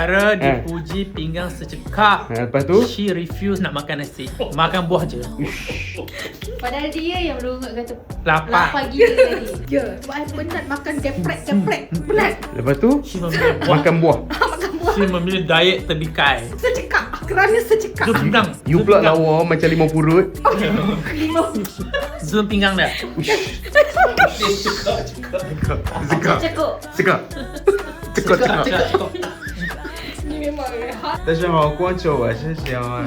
Cara dipuji pinggang secekap. Lepas tu? She refuse nak makan nasi. Makan buah je. Padahal dia yang berungut kata Lapar. gila tadi. Ya, sebab I penat makan geprek. Penat. Lepas tu? She memilih buah. Makan buah. Makan buah She memilih diet terbikai. secekap. Kerana secekap. Zoom pinggang. You pula lawa macam limau purut. Zoom pinggang dia. Cekak. Cekak. Ni memang hot. 大家好，光球我是小安。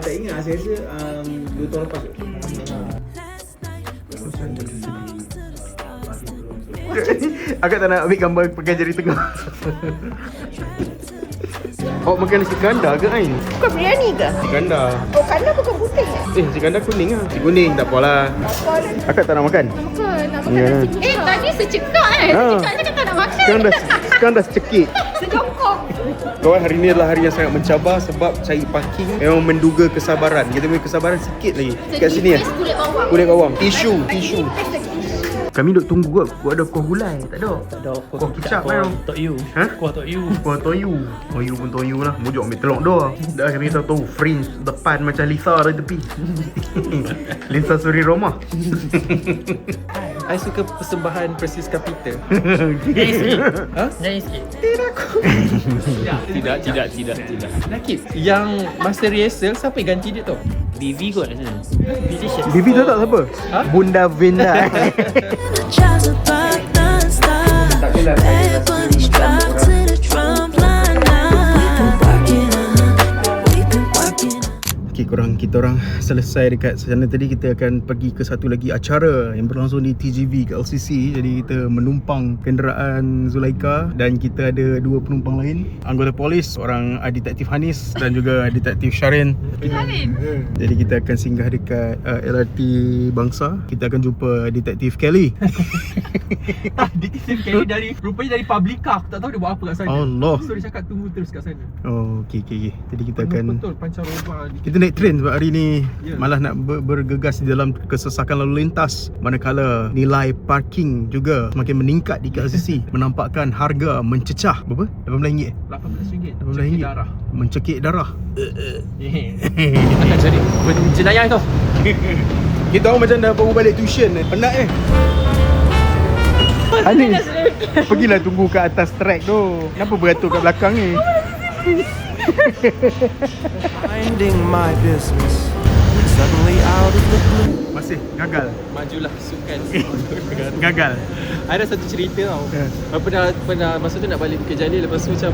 tak ingat saya rasa 2 tahun lepas. Agak tak nak ambil gambar pegang jari tengah. Awak makan nasi ganda ke Ain? Bukan biryani ke? Nasi ganda. Oh, kandar bukan putih eh? Nasi ganda kuning lah. Nasi kuning tak apalah. Apa dah? Akak tak nak makan? Nak makan Ya. nasi. Tadi secekap Secekap je kata nak makan. Sekarang dah secekik. Sejongkok. Kawan, hari ni adalah hari yang sangat mencabar sebab cari parking memang menduga kesabaran. Kita punya kesabaran sikit lagi. Kat sini ya. Kulit bawang. Tisu. Kami duk tunggu kot ada kuah gulai. Tak ada. Tak ada Kuah kicap kan? Tok you. Ha? Kuah Tok you. Kuah toyu. Toyu pun toyu lah. Mujuk ambil telur doa. Dah kami tahu fringe depan macam Lisa dari tepi. Lisa Suri Roma. I suka persembahan Persis Kapita. Nyanyi sikit. Ha? Nyanyi sikit. Tidak. Nakib. Yang master rehearsal siapa yang ganti dia tu? Vivi kot rasanya. Delicious. Bibi tahu tak siapa? Ha? Bunda Vinda. Kita orang selesai dekat sana tadi. Kita akan pergi ke satu lagi acara yang berlangsung di TGV ke LCC. Jadi kita menumpang kenderaan Zulaika dan kita ada 2 penumpang lain, anggota polis, seorang detektif Hanis dan juga detektif Sharin. Jadi kita akan singgah dekat LRT Bangsa. Kita akan jumpa detektif Kelly. Detektif Kelly rupanya dari Publica. Aku tak tahu dia buat apa kat sana. Allah. So dia cakap tunggu terus kat sana. Oh, okey. Jadi kita akan Betul pancaroba. kita naik train sebab hari ni Ya. malah nak bergegas di dalam kesesakan lalu lintas, manakala nilai parking juga semakin meningkat di KLCC. Menampakkan harga mencecah berapa? RM18. RM18. RM18. Darah. Mencekik darah. Akan cari jenayah tu. Kita orang macam dah baru balik tuition. Penat Hanis, pergilah tunggu kat atas track tu. Kenapa beratur kat belakang ni? Minding my business, suddenly out of the blue. Masih gagal. Majulah sukan. Gagal. Ada satu cerita tau. Pernah masa tu nak balik Bukit Jalil, lepas tu macam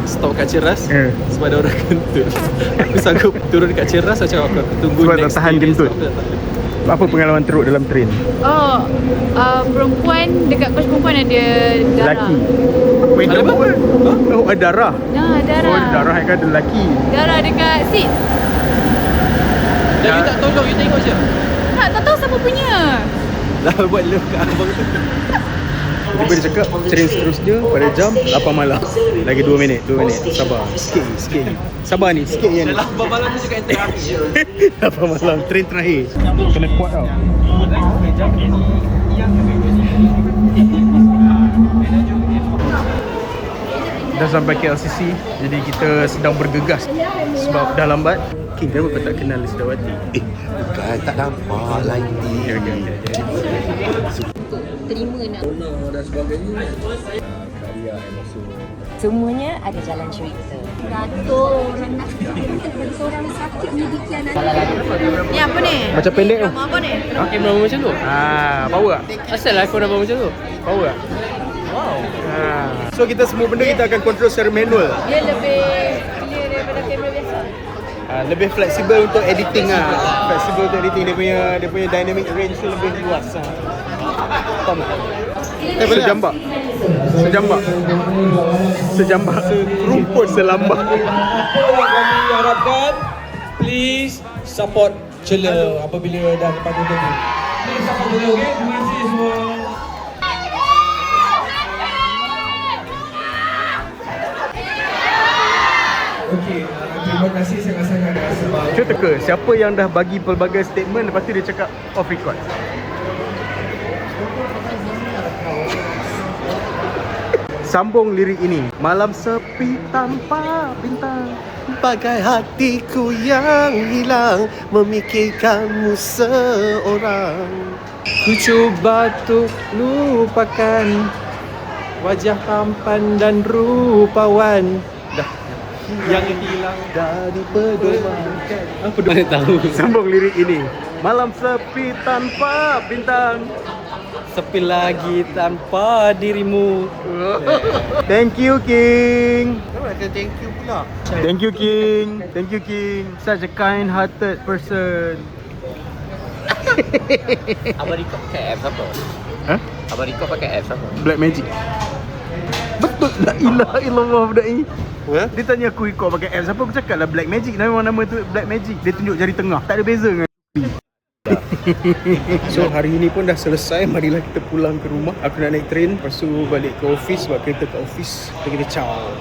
stop kat Ceras sebab ada orang kentut. Aku sanggup turun kat Ceras macam aku tunggu Sebab tak next tahan day, kentut. sebab tak tahan. Apa pengalaman teruk dalam train? Perempuan dekat kos perempuan ada darah. Lelaki. Wait, Ada apa? Oh, ada darah. Darah. Oh, darah kan ada lelaki. Darah dekat seat. Dan you tak tolong, you tengok je. Tak tahu siapa punya. Dah buat love kat abang tu. Tiba dia cakap train seterusnya pada jam 8 malam. Lagi 2 minit. Sabar. Sikit. Sabar ni, sikit je ni. Dah 8 malam tu cakap yang terakhir. 8 malam, train terakhir. Kena kuat tau. Dah sampai KLCC. Jadi kita sedang bergegas sebab dah lambat. King, kenapa kau tak kenal Sedawati? Bukan, tak nampak lagi. Okay. Terima nak. Dan sebagainya. Semuanya ada jalan cerita. Beratur orang nak seorang sakit menyedihkan. Ni apa ni? Macam pendek tu. Apa ni? Kamera macam tu? Power tak? Asal lah kau nampak macam tu? Power tak? Wow. So kita semua benda kita akan control secara manual. Dia lebih clear daripada kamera biasa. Lebih fleksibel untuk editing Fleksibel untuk editing, dia punya dynamic range tu lebih luas Faham tak? Sejambak rumput selambak. Kami harapkan please support Cela apabila dah lepas tu. Please support Cela, okey? Terima kasih semua. Okey, terima kasih sangat-sangat sebab Cuba teka, siapa yang dah bagi pelbagai statement lepas tu dia cakap off record? Sambung lirik ini. Malam sepi tanpa bintang. Bagai hatiku yang hilang memikirkanmu seorang. Ku cuba untuk lupakan wajah tampan dan rupawan yang hilang dari pedoman. Apa mana tahu? Sambung lirik ini. Malam sepi tanpa bintang. Sepi lagi tanpa dirimu. Thank you, King. Thank you pula. Thank you, King. Thank you, King. Such a kind-hearted person. Abang record pakai apps apa? Hah? Abang record pakai apps apa? Black Magic. Betul. La ilaha illallah budak ni. Dia tanya aku record pakai apps apa, aku cakap lah Black Magic. Nama tu Black Magic. Dia tunjuk jari tengah. Tak ada beza dengan So hari ini pun dah selesai. Marilah kita pulang ke rumah. Aku nak naik train, lepas tu balik ke office sebab kereta kat office. Kita ciao.